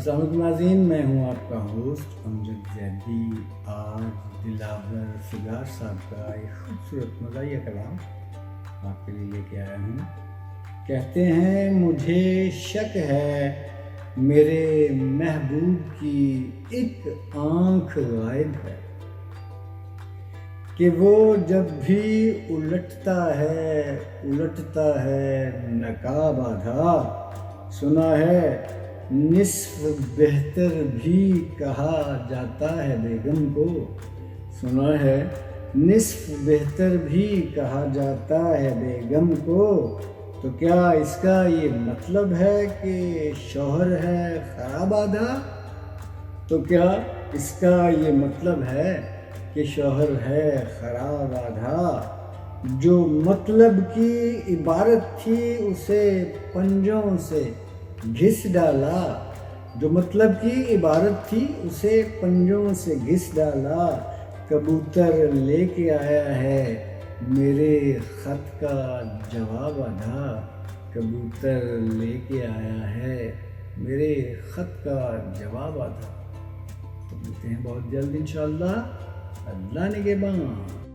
السلام علیکم ناظرین، میں ہوں آپ کا ہوسٹ امجد زیدی۔ آج دلاور فگار صاحب کا ایک خوبصورت مزاحیہ کلام آپ کے لیے لے کے آیا ہوں۔ کہتے ہیں مجھے شک ہے میرے محبوب کی ایک آنکھ غائب ہے، کہ وہ جب بھی الٹتا ہے نقاب آدھا۔ سنا ہے نصف بہتر بھی کہا جاتا ہے بیگم کو۔ سنا ہے نصف بہتر بھی کہا جاتا ہے بیگم کو۔ تو کیا اس کا یہ مطلب ہے کہ شوہر ہے خراب آدھا؟ تو کیا اس کا یہ مطلب ہے کہ شوہر ہے خراب آدھا؟ جو مطلب کی عبارت تھی اسے پنجوں سے گھس ڈالا۔ جو مطلب کی عبارت تھی اسے پنجوں سے گھس ڈالا۔ کبوتر لے کے آیا ہے میرے خط کا جواب آدھا۔ کبوتر لے کے آیا ہے میرے خط کا جواب آدھا۔ تو ملتے ہیں بہت جلد انشاءاللہ۔ اللہ نگہباں۔